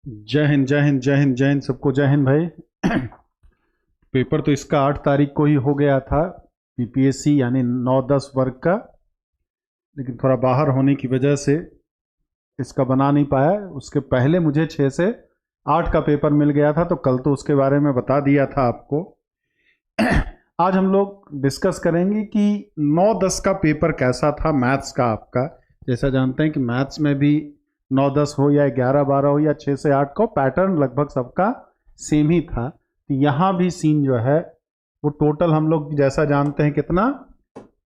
जय हिंद जय हिंद जय हिंद जय हिंद, सबको जय हिंद भाई। पेपर तो इसका 8 तारीख को ही हो गया था, पीपीएससी यानी 9-10 वर्ग का, लेकिन थोड़ा बाहर होने की वजह से इसका बना नहीं पाया। उसके पहले मुझे 6 से 8 का पेपर मिल गया था, तो कल तो उसके बारे में बता दिया था आपको। आज हम लोग डिस्कस करेंगे कि 9-10 का पेपर कैसा था मैथ्स का आपका। जैसा जानते हैं कि मैथ्स में भी 9-10 हो या 11-12 हो या 6 से 8 का, पैटर्न लगभग सबका सेम ही था। तो यहाँ भी सीन जो है वो टोटल हम लोग जैसा जानते हैं कितना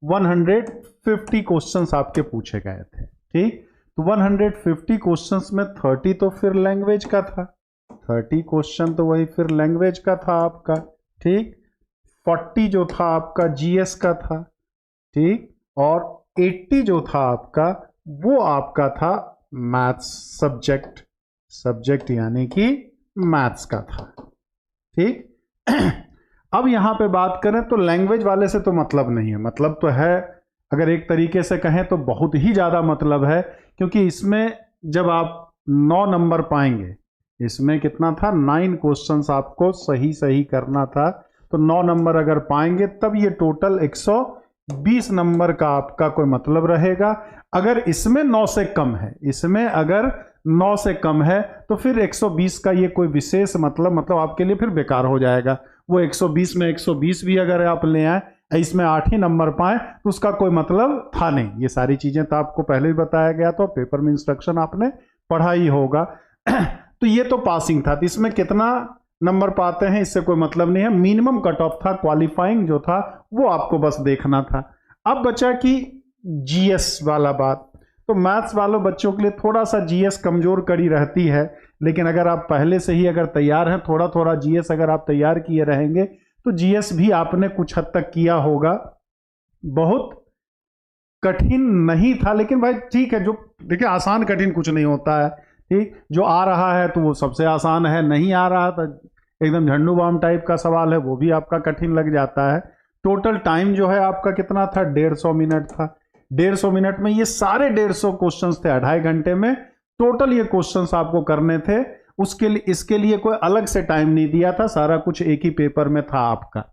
150 क्वेश्चंस आपके पूछे गए थे। ठीक, तो 150 क्वेश्चंस में 30 तो फिर लैंग्वेज का था, 30 क्वेश्चन तो वही फिर लैंग्वेज का था आपका। ठीक, 40 जो था आपका जीएस का था। ठीक, और 80 जो था आपका वो आपका था मैथ्स सब्जेक्ट यानी कि मैथ्स का था। ठीक, अब यहां पे बात करें तो लैंग्वेज वाले से तो मतलब नहीं है, मतलब तो है, अगर एक तरीके से कहें तो बहुत ही ज़्यादा मतलब है, क्योंकि इसमें जब आप 9 नंबर पाएंगे, इसमें कितना था 9 क्वेश्चंस आपको सही सही करना था, तो 9 नंबर अगर पाएंगे तब ये टोटल 120 नंबर का आपका कोई मतलब रहेगा। अगर इसमें 9 से कम है, इसमें अगर 9 से कम है तो फिर 120 का ये कोई विशेष मतलब आपके लिए फिर बेकार हो जाएगा। वो 120 में 120 भी अगर आप ले आए, इसमें 8 ही नंबर पाए तो उसका कोई मतलब था नहीं। ये सारी चीजें तो आपको पहले भी बताया गया, तो पेपर में इंस्ट्रक्शन आपने पढ़ा ही होगा। तो ये तो पासिंग था, तो इसमें कितना नंबर पाते हैं इससे कोई मतलब नहीं है, मिनिमम कट ऑफ था, क्वालिफाइंग जो था वो आपको बस देखना था। अब बचा कि जीएस वाला बात, तो मैथ्स वालों बच्चों के लिए थोड़ा सा जीएस कमजोर कड़ी रहती है, लेकिन अगर आप पहले से ही अगर तैयार हैं, थोड़ा थोड़ा जीएस अगर आप तैयार किए रहेंगे तो जीएस भी आपने कुछ हद तक किया होगा। बहुत कठिन नहीं था, लेकिन भाई ठीक है, जो देखिए आसान कठिन कुछ नहीं होता है। ठीक, जो आ रहा है तो वो सबसे आसान है, नहीं आ रहा तो एकदम झंडू बाम टाइप का सवाल है, वो भी आपका कठिन लग जाता है। टोटल टाइम जो है आपका कितना था, 150 मिनट था। 150 मिनट में ये सारे 150 क्वेश्चंस थे, 2.5 घंटे में टोटल ये क्वेश्चंस आपको करने थे। उसके लिए इसके लिए कोई अलग से टाइम नहीं दिया था, सारा कुछ एक ही पेपर में था आपका।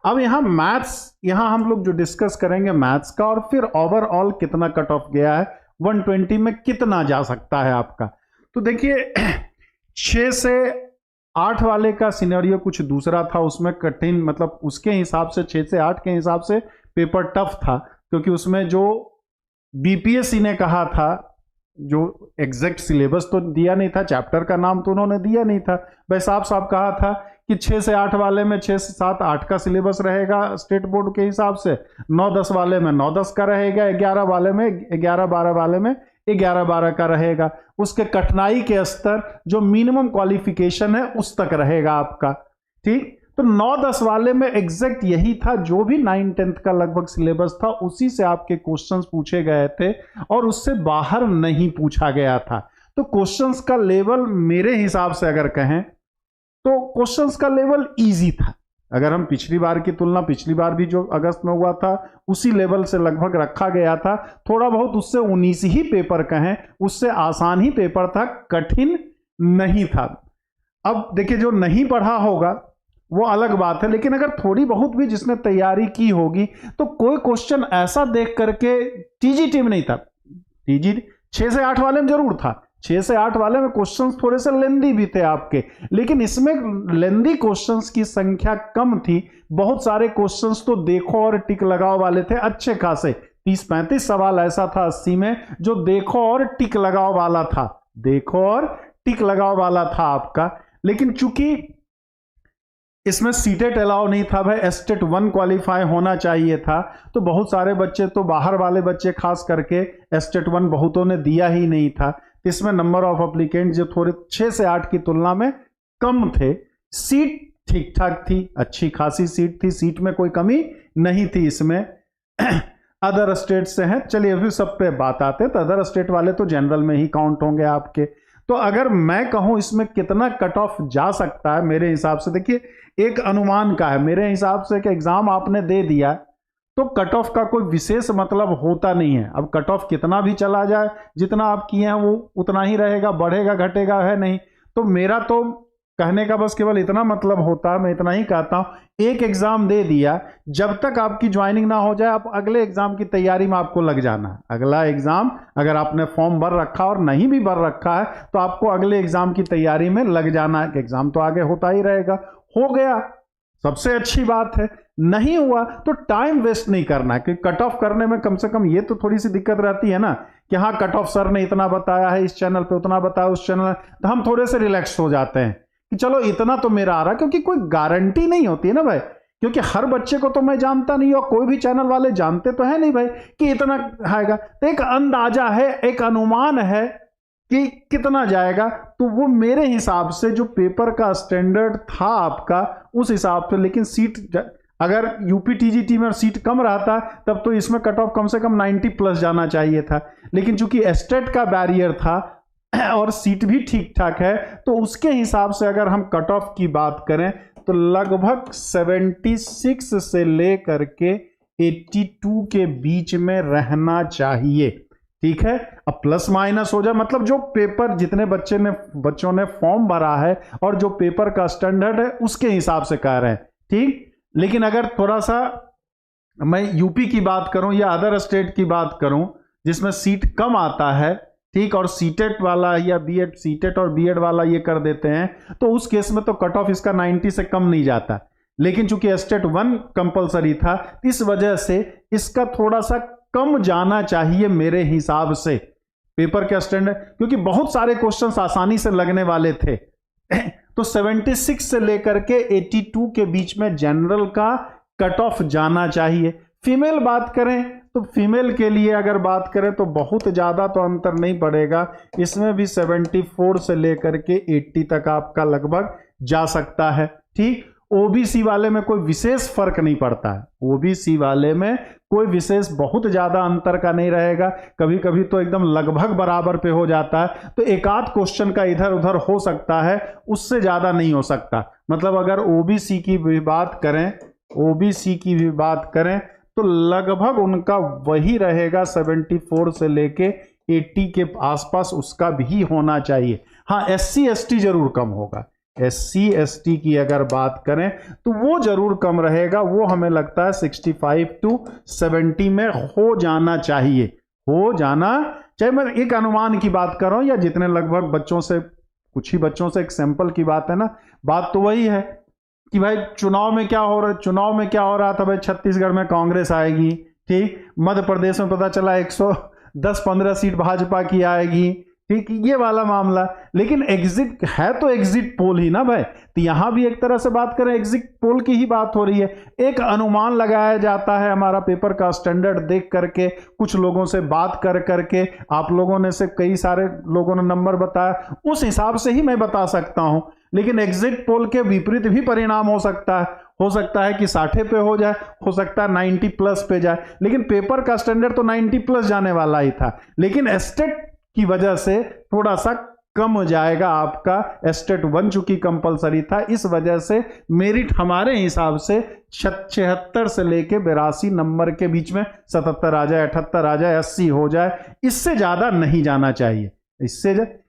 अब यहां मैथ्स, यहां हम लोग जो डिस्कस करेंगे मैथ्स का, और फिर ओवरऑल कितना कट ऑफ गया है, 120 में कितना जा सकता है आपका। तो देखिए 6 से 8 वाले का सिनेरियो कुछ दूसरा था, उसमें कठिन मतलब उसके हिसाब से 6 से 8 के हिसाब से पेपर टफ था, क्योंकि उसमें जो बीपीएससी ने कहा था, जो एग्जैक्ट सिलेबस तो दिया नहीं था, चैप्टर का नाम तो उन्होंने दिया नहीं था, भाई साफ साफ कहा था कि 6 से 8 वाले में 6 से 7 8 का सिलेबस रहेगा स्टेट बोर्ड के हिसाब से, 9-10 वाले में 9-10 का रहेगा, 11 वाले में 11-12 वाले में 11-12 का रहेगा। उसके कठिनाई के स्तर जो मिनिमम क्वालिफिकेशन है उस तक रहेगा आपका। ठीक, तो 9-10 वाले में एग्जैक्ट यही था, जो भी 9-10 का लगभग सिलेबस था उसी से आपके क्वेश्चंस पूछे गए थे, और उससे बाहर नहीं पूछा गया था। तो क्वेश्चंस का लेवल मेरे हिसाब से अगर कहें तो क्वेश्चंस का लेवल इजी था। अगर हम पिछली बार की तुलना, पिछली बार भी जो अगस्त में हुआ था उसी लेवल से लगभग रखा गया था, थोड़ा बहुत उससे 19 ही पेपर कहें, उससे आसान ही पेपर था, कठिन नहीं था। अब देखिए जो नहीं पढ़ा होगा वो अलग बात है, लेकिन अगर थोड़ी बहुत भी जिसने तैयारी की होगी तो कोई क्वेश्चन ऐसा देख करके, टीजीटी में नहीं था, टीजी 6 से 8 वाले में जरूर था, 6 से 8 वाले में क्वेश्चंस थोड़े से लेंदी भी थे आपके, लेकिन इसमें लेंदी क्वेश्चंस की संख्या कम थी। बहुत सारे क्वेश्चंस तो देखो और टिक लगाओ वाले थे, अच्छे खासे 30-35 सवाल ऐसा था 80 में जो देखो और टिक लगाओ वाला था, देखो और टिक लगाओ वाला था आपका। लेकिन चूंकि इसमें सीटेट अलाउ नहीं था, भाई एस्टेट 1 क्वालिफाई होना चाहिए था, तो बहुत सारे बच्चे, तो बाहर वाले बच्चे खास करके एस्टेट 1 बहुतों ने दिया ही नहीं था। इसमें नंबर ऑफ एप्लीकेंट जो थोड़े 6 से 8 की तुलना में कम थे। सीट ठीक ठाक थी, अच्छी खासी सीट थी, सीट में कोई कमी नहीं थी इसमें। अदर स्टेट से हैं, चलिए अभी सब पे बात आते हैं, तो अदर स्टेट वाले तो जनरल में ही काउंट होंगे आपके। तो अगर मैं कहूं इसमें कितना कट ऑफ जा सकता है, मेरे हिसाब से देखिए एक अनुमान का है मेरे हिसाब से कि एग्जाम आपने दे दिया तो कट ऑफ का कोई विशेष मतलब होता नहीं है। अब कट ऑफ कितना भी चला जाए, जितना आप किए हैं वो उतना ही रहेगा, बढ़ेगा घटेगा है नहीं। तो मेरा तो कहने का बस केवल इतना मतलब होता है, मैं इतना ही कहता हूं, एक एग्जाम दे दिया, जब तक आपकी ज्वाइनिंग ना हो जाए आप अगले एग्जाम की तैयारी में आपको लग जाना है। अगला एग्जाम अगर आपने फॉर्म भर रखा और नहीं भी भर रखा है तो आपको अगले एग्जाम की तैयारी में लग जाना है। एग्जाम तो आगे होता ही रहेगा। हो गया, सबसे अच्छी बात है। नहीं हुआ तो टाइम वेस्ट नहीं करना है, क्योंकि कट ऑफ करने में कम से कम ये तो थोड़ी सी दिक्कत रहती है ना कि हाँ कट ऑफ सर ने इतना बताया है, इस चैनल पे उतना बताया, उस चैनल, तो हम थोड़े से रिलैक्स हो जाते हैं कि चलो इतना तो मेरा आ रहा, क्योंकि कोई गारंटी नहीं होती है ना भाई, क्योंकि हर बच्चे को तो मैं जानता नहीं और कोई भी चैनल वाले जानते तो है नहीं भाई कि इतना आएगा। तो एक अंदाजा है, एक अनुमान है कि कितना जाएगा। तो वो मेरे हिसाब से जो पेपर का स्टैंडर्ड था आपका उस हिसाब से, लेकिन सीट अगर यूपी टीजीटी में सीट कम रहता तब तो इसमें कट ऑफ कम से कम 90 प्लस जाना चाहिए था, लेकिन चूंकि एस्टेट का बैरियर था और सीट भी ठीक ठाक है तो उसके हिसाब से अगर हम कट ऑफ की बात करें तो लगभग 76 से लेकर के 82 के बीच में रहना चाहिए। ठीक है, अब प्लस माइनस हो जाए, मतलब जो पेपर जितने बच्चों ने फॉर्म भरा है और जो पेपर का स्टैंडर्ड है उसके हिसाब से कह रहे हैं। ठीक, लेकिन अगर थोड़ा सा मैं यूपी की बात करूं या अदर स्टेट की बात करूं जिसमें सीट कम आता है, ठीक, और सीटेट वाला या बीएड, सीटेट और बीएड वाला ये कर देते हैं, तो उस केस में तो कट ऑफ इसका 90 से कम नहीं जाता। लेकिन चूंकि एस्टेट 1 कंपलसरी था इस वजह से इसका थोड़ा सा कम जाना चाहिए मेरे हिसाब से पेपर के स्टैंडर्ड, क्योंकि बहुत सारे क्वेश्चंस आसानी से लगने वाले थे। तो 76 से लेकर के 82 के बीच में जनरल का कट ऑफ जाना चाहिए। फीमेल बात करें तो फीमेल के लिए अगर बात करें तो बहुत ज्यादा तो अंतर नहीं पड़ेगा, इसमें भी 74 से लेकर के 80 तक आपका लगभग जा सकता है। ठीक, ओबीसी वाले में कोई विशेष फर्क नहीं पड़ता है, ओबीसी वाले में कोई विशेष बहुत ज्यादा अंतर का नहीं रहेगा, कभी कभी तो एकदम लगभग बराबर पे हो जाता है, तो एक आध क्वेश्चन का इधर उधर हो सकता है, उससे ज्यादा नहीं हो सकता। मतलब अगर ओबीसी की भी बात करें, ओबीसी की भी बात करें तो लगभग उनका वही रहेगा 74 से लेके 80 के आसपास उसका भी होना चाहिए। हाँ, एससी एसटी जरूर कम होगा, एससी एसटी की अगर बात करें तो वो जरूर कम रहेगा, वो हमें लगता है 65 to 70 में हो जाना चाहिए, हो जाना चाहे। मैं एक अनुमान की बात कर रहा हूं या जितने लगभग बच्चों से, कुछ ही बच्चों से एक सैंपल की बात है ना, बात तो वही है कि भाई चुनाव में क्या हो रहा था भाई, छत्तीसगढ़ में कांग्रेस आएगी, ठीक, मध्य प्रदेश में पता चला 110-15 सीट भाजपा की आएगी, ठीक, ये वाला मामला। लेकिन एग्जिट है तो एग्जिट पोल ही ना भाई, तो यहां भी एक तरह से बात करें एग्जिट पोल की ही बात हो रही है। एक अनुमान लगाया जाता है हमारा पेपर का स्टैंडर्ड देख करके, कुछ लोगों से बात कर करके, आप लोगों ने से कई सारे लोगों ने नंबर बताया, उस हिसाब से ही मैं बता सकता हूं। लेकिन एग्जिट पोल के विपरीत भी परिणाम हो सकता है कि 60 पे हो जाए, हो सकता है 90 प्लस पे जाए, लेकिन पेपर का स्टैंडर्ड तो 90 प्लस जाने वाला ही था, लेकिन एस्टेट की वजह से थोड़ा सा कम हो जाएगा आपका। एस्टेट 1 चूंकि कंपलसरी था, इस वजह से मेरिट हमारे हिसाब से 76 से लेके 82 नंबर के बीच में 77 आ जाए, 78 आ जाए, 80 हो जाए, इससे ज्यादा नहीं जाना चाहिए। इससे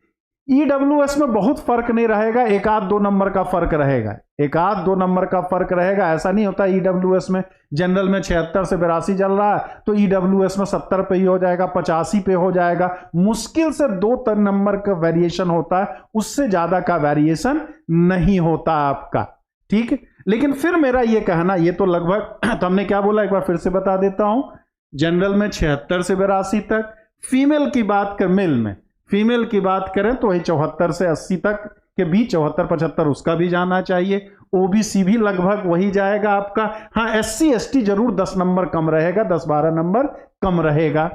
ईडब्ल्यूएस में बहुत फर्क नहीं रहेगा, एक आध दो नंबर का फर्क रहेगा, एक आध दो नंबर का फर्क रहेगा। ऐसा नहीं होता ईडब्ल्यूएस में, जनरल में 76 से 82 चल रहा है तो ईडब्ल्यूएस में 70 पे ही हो जाएगा, 85 पे हो जाएगा, मुश्किल से 2 नंबर का वेरिएशन होता है, उससे ज्यादा का वेरिएशन नहीं होता आपका। ठीक, लेकिन फिर मेरा ये कहना, ये तो लगभग तो हमने क्या बोला, एक बार फिर से बता देता हूं, जनरल में 76 से 82 तक, फीमेल की बात कर, मेल में फीमेल की बात करें तो वही 74 से 80 तक के बीच, 74-75 उसका भी जाना चाहिए। ओबीसी भी लगभग वही जाएगा आपका। हाँ, एससी एसटी जरूर 10 नंबर कम रहेगा, 10-12 नंबर कम रहेगा।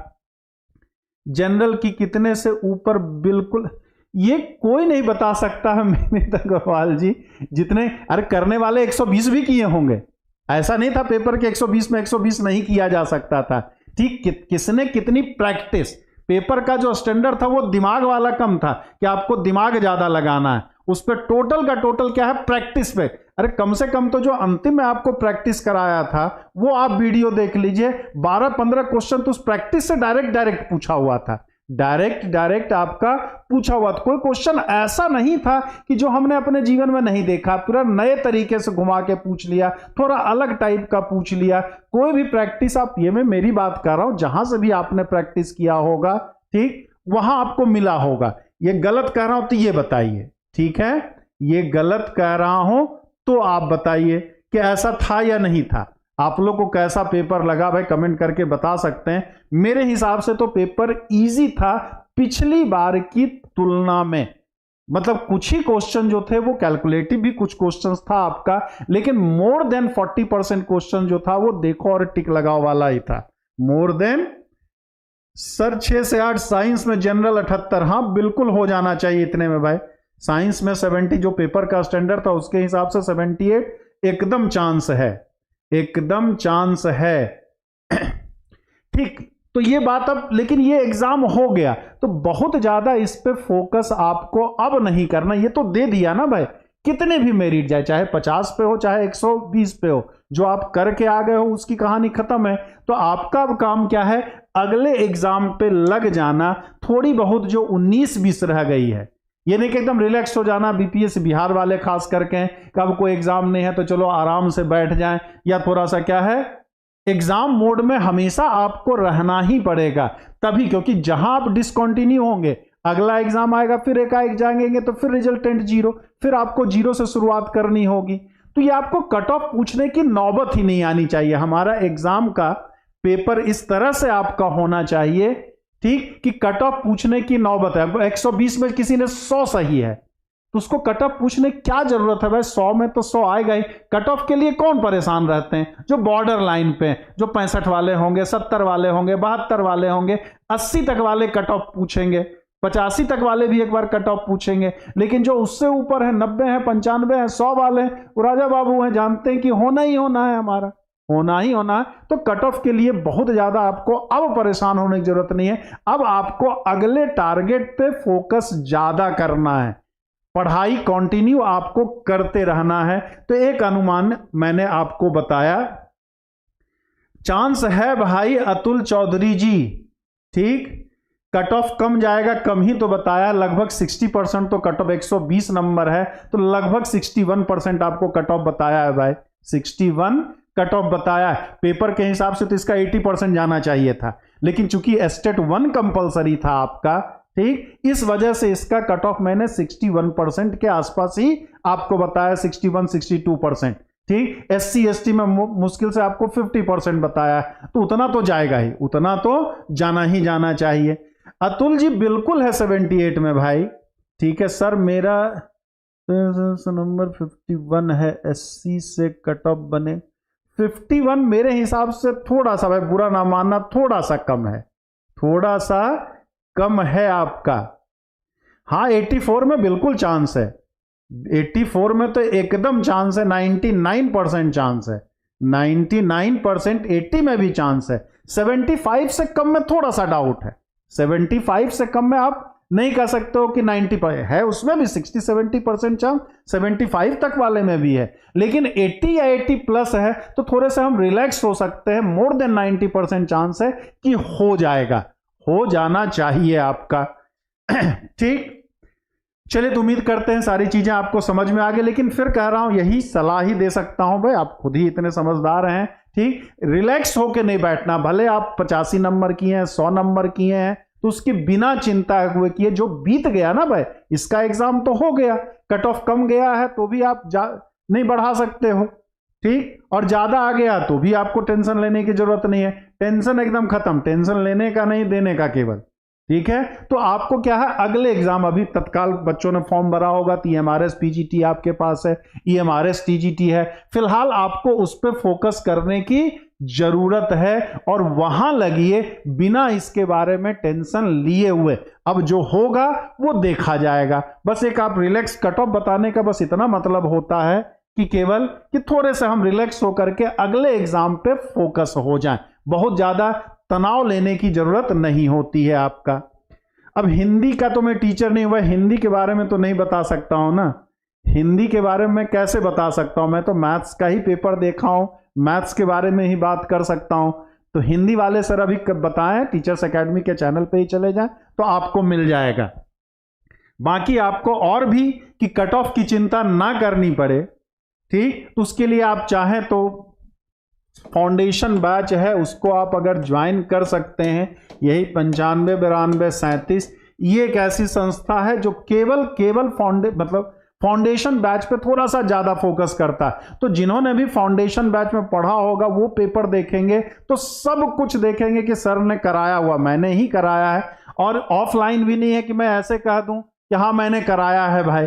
जनरल की कितने से ऊपर, बिल्कुल ये कोई नहीं बता सकता है मैंने तो गोपाल जी, जितने अरे करने वाले 120 भी किए होंगे, ऐसा नहीं था पेपर के 120 में 120 नहीं किया जा सकता था। ठीक, किसने कितनी प्रैक्टिस, पेपर का जो स्टैंडर्ड था वो दिमाग वाला कम था कि आपको दिमाग ज्यादा लगाना है, उस पर टोटल का टोटल क्या है, प्रैक्टिस पे। अरे कम से कम तो जो अंतिम में आपको प्रैक्टिस कराया था वो आप वीडियो देख लीजिए, 12-15 क्वेश्चन तो उस प्रैक्टिस से डायरेक्ट पूछा हुआ था। डायरेक्ट आपका पूछा हुआ। तो कोई क्वेश्चन ऐसा नहीं था कि जो हमने अपने जीवन में नहीं देखा, पूरा नए तरीके से घुमा के पूछ लिया, थोड़ा अलग टाइप का पूछ लिया। कोई भी प्रैक्टिस आप, ये मैं मेरी बात कर रहा हूं, जहां से भी आपने प्रैक्टिस किया होगा, ठीक, वहां आपको मिला होगा। ये गलत कह रहा हूं तो ये बताइए, ठीक है, ये गलत कह रहा हूं तो आप बताइए कि ऐसा था या नहीं था। आप लोग को कैसा पेपर लगा भाई, कमेंट करके बता सकते हैं। मेरे हिसाब से तो पेपर इजी था पिछली बार की तुलना में। मतलब कुछ ही क्वेश्चन जो थे वो कैलकुलेटिव भी कुछ क्वेश्चन था आपका, लेकिन मोर देन 40% क्वेश्चन जो था वो देखो और टिक लगाओ वाला ही था। मोर देन सर 6 से 8, साइंस में जनरल 78, हाँ बिल्कुल हो जाना चाहिए इतने में भाई। साइंस में 70 जो पेपर का स्टैंडर्ड था उसके हिसाब से 78 एकदम चांस है, एकदम चांस है। ठीक, तो ये बात अब, लेकिन ये एग्जाम हो गया तो बहुत ज्यादा इस पे फोकस आपको अब नहीं करना। ये तो दे दिया ना भाई, कितने भी मेरिट जाए, चाहे 50 पे हो चाहे 120 पे हो, जो आप करके आ गए हो उसकी कहानी खत्म है। तो आपका अब काम क्या है, अगले एग्जाम पे लग जाना। थोड़ी बहुत जो 19-20 रह गई है, ये नहीं कि एकदम रिलैक्स हो जाना। बीपीएससी बिहार वाले खास करके, कब कोई एग्जाम नहीं है तो चलो आराम से बैठ जाएं, या थोड़ा सा क्या है, एग्जाम मोड में हमेशा आपको रहना ही पड़ेगा तभी, क्योंकि जहां आप डिसकंटिन्यू होंगे, अगला एग्जाम आएगा, फिर एकाएक जाएंगे तो फिर रिजल्टेंट 0, फिर आपको 0 से शुरुआत करनी होगी। तो ये आपको कट ऑफ पूछने की नौबत ही नहीं आनी चाहिए। हमारा एग्जाम का पेपर इस तरह से आपका होना चाहिए, ठीक, कि कट ऑफ पूछने की नौबत है। 120 में किसी ने 100 सही है तो उसको कट ऑफ पूछने की क्या जरूरत है भाई, 100 में तो 100 आएगा ही। कट ऑफ के लिए कौन परेशान रहते हैं, जो बॉर्डर लाइन पे, जो 65 वाले होंगे, 70 वाले होंगे, 72 वाले होंगे, 80 तक वाले कट ऑफ पूछेंगे, 85 तक वाले भी एक बार कट ऑफ पूछेंगे। लेकिन जो उससे ऊपर है, 90 है, 95 है, 100 वाले, वो राजा बाबू हैं, जानते हैं कि होना ही होना है, हमारा होना ही होना है। तो कट ऑफ के लिए बहुत ज्यादा आपको अब परेशान होने की जरूरत नहीं है। अब आपको अगले टारगेट पे फोकस ज्यादा करना है, पढ़ाई कंटिन्यू आपको करते रहना है। तो एक अनुमान मैंने आपको बताया, चांस है भाई अतुल चौधरी जी, ठीक, कट ऑफ कम जाएगा, कम ही तो बताया, लगभग 60% तो कट ऑफ, 120 नंबर है तो लगभग 61% आपको कट ऑफ बताया है भाई, 61 कट ऑफ बताया है। पेपर के हिसाब से तो इसका 80% जाना चाहिए था, लेकिन चूंकि स्टेट 1 कंपलसरी था आपका, ठीक, इस वजह से इसका कट ऑफ मैंने 61% के आसपास ही आपको बताया, 61-62%, ठीक। SC ST में मुश्किल से आपको 50% बताया, तो उतना तो जाएगा ही, उतना तो जाना ही जाना चाहिए। अतुल जी बिल्कुल है 78 में भाई, ठीक है सर, मेरा नंबर 51 है, SC से कट ऑफ बने 51, मेरे हिसाब से थोड़ा सा भाई, बुरा ना मानना, थोड़ा सा कम है, थोड़ा सा कम है आपका। हाँ 84 में बिल्कुल चांस है, 84 में तो एकदम चांस है, 99% चांस है, 99%। 80 में भी चांस है, 75 से कम में थोड़ा सा डाउट है, 75 से कम में आप नहीं कह सकते हो कि 90 है, उसमें भी 60-70% चांस, 75 तक वाले में भी है। लेकिन 80 या 80 प्लस है तो थोड़े से हम रिलैक्स हो सकते हैं, मोर देन 90% चांस है कि हो जाएगा, हो जाना चाहिए आपका, ठीक। चलिए तो उम्मीद करते हैं सारी चीजें आपको समझ में आ गई, लेकिन फिर कह रहा हूं यही सलाह ही दे सकता हूं भाई, आप खुद ही इतने समझदार हैं, ठीक, रिलैक्स होके नहीं बैठना। भले आप 85 नंबर किए हैं, 100 नंबर किए हैं, तो उसके बिना चिंता हुए किए, जो बीत गया ना भाई, इसका एग्जाम तो हो गया, कट ऑफ कम गया है तो भी आप नहीं बढ़ा सकते हो, ठीक, और ज्यादा आ गया तो भी आपको टेंशन लेने की जरूरत नहीं है, टेंशन एकदम खत्म, टेंशन लेने का नहीं, देने का केवल, ठीक है। तो आपको क्या है, अगले एग्जाम, अभी तत्काल बच्चों ने फॉर्म भरा होगा तो EMRS PGT आपके पास है, EMRS TGT है, फिलहाल आपको उस पर फोकस करने की जरूरत है और वहां लगिए, बिना इसके बारे में टेंशन लिए हुए। अब जो होगा वो देखा जाएगा, बस एक आप रिलैक्स, कट ऑफ बताने का बस इतना मतलब होता है कि केवल कि थोड़े से हम रिलैक्स होकर के अगले एग्जाम पे फोकस हो जाएं, बहुत ज्यादा तनाव लेने की जरूरत नहीं होती है आपका। अब हिंदी का तो मैं टीचर नहीं हुआ, हिंदी के बारे में तो नहीं बता सकता हूं ना, हिंदी के बारे में कैसे बता सकता हूं, मैं तो मैथ्स का ही पेपर देखा हूं, मैथ्स के बारे में ही बात कर सकता हूं। तो हिंदी वाले सर अभी बताएं, टीचर्स एकेडमी के चैनल पे ही चले जाएं तो आपको मिल जाएगा। बाकी आपको और भी कि कट ऑफ की चिंता ना करनी पड़े, ठीक, तो उसके लिए आप चाहें तो फाउंडेशन बैच है, उसको आप अगर ज्वाइन कर सकते हैं। यही 95 92 37, ये एक ऐसी संस्था है जो केवल फाउंडेशन बैच पे थोड़ा सा ज्यादा फोकस करता है। तो जिन्होंने भी फाउंडेशन बैच में पढ़ा होगा वो पेपर देखेंगे तो सब कुछ देखेंगे कि सर ने कराया हुआ, मैंने ही कराया है। और ऑफलाइन भी नहीं है कि मैं ऐसे कह दूं कि हाँ मैंने कराया है भाई,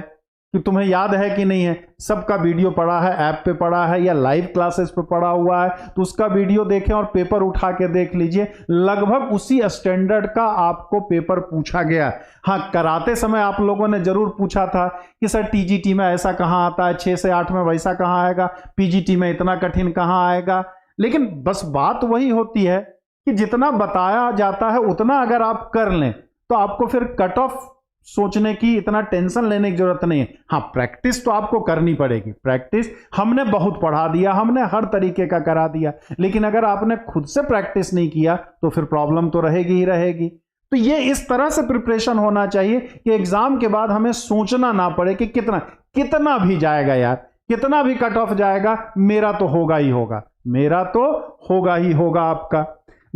कि तुम्हें याद है कि नहीं है। सबका वीडियो पड़ा है, ऐप पे पड़ा है या लाइव क्लासेस पे पड़ा हुआ है, तो उसका वीडियो देखें और पेपर उठा के देख लीजिए। लगभग उसी स्टैंडर्ड का आपको पेपर पूछा गया। हाँ, कराते समय आप लोगों ने जरूर पूछा था कि सर टीजीटी में ऐसा कहाँ आता है, 6 से 8 में वैसा कहाँ आएगा, पीजीटी में इतना कठिन कहाँ आएगा। लेकिन बस बात वही होती है कि जितना बताया जाता है उतना अगर आप कर लें तो आपको फिर कट ऑफ सोचने की, इतना टेंशन लेने की जरूरत नहीं है। हाँ, प्रैक्टिस तो आपको करनी पड़ेगी। प्रैक्टिस हमने बहुत पढ़ा दिया, हमने हर तरीके का करा दिया, लेकिन अगर आपने खुद से प्रैक्टिस नहीं किया तो फिर प्रॉब्लम तो रहेगी ही रहेगी। तो ये इस तरह से प्रिपरेशन होना चाहिए कि एग्जाम के बाद हमें सोचना ना पड़े कि कितना भी जाएगा यार, कितना भी कट ऑफ जाएगा, मेरा तो होगा ही होगा, मेरा तो होगा ही होगा। आपका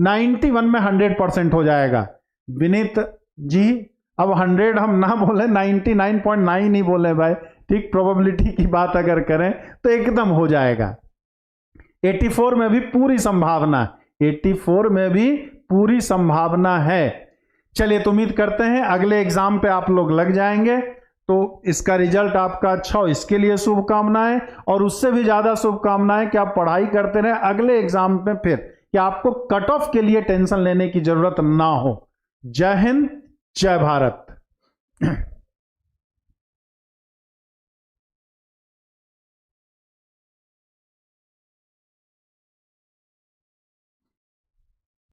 91 में 100% हो जाएगा। विनीत जी, अब 100 हम ना बोले, 99.9 ही बोले भाई, ठीक, प्रोबेबिलिटी की बात अगर करें तो एकदम हो जाएगा। 84 में भी पूरी संभावना, 84 में भी पूरी संभावना है। चलिए, तो उम्मीद करते हैं अगले एग्जाम पे आप लोग लग जाएंगे, तो इसका रिजल्ट आपका अच्छा हो, इसके लिए शुभकामनाएं। और उससे भी ज्यादा शुभकामनाएं कि आप पढ़ाई करते रहें अगले एग्जाम में, फिर कि आपको कट ऑफ के लिए टेंशन लेने की जरूरत ना हो। जय हिंद, जय भारत।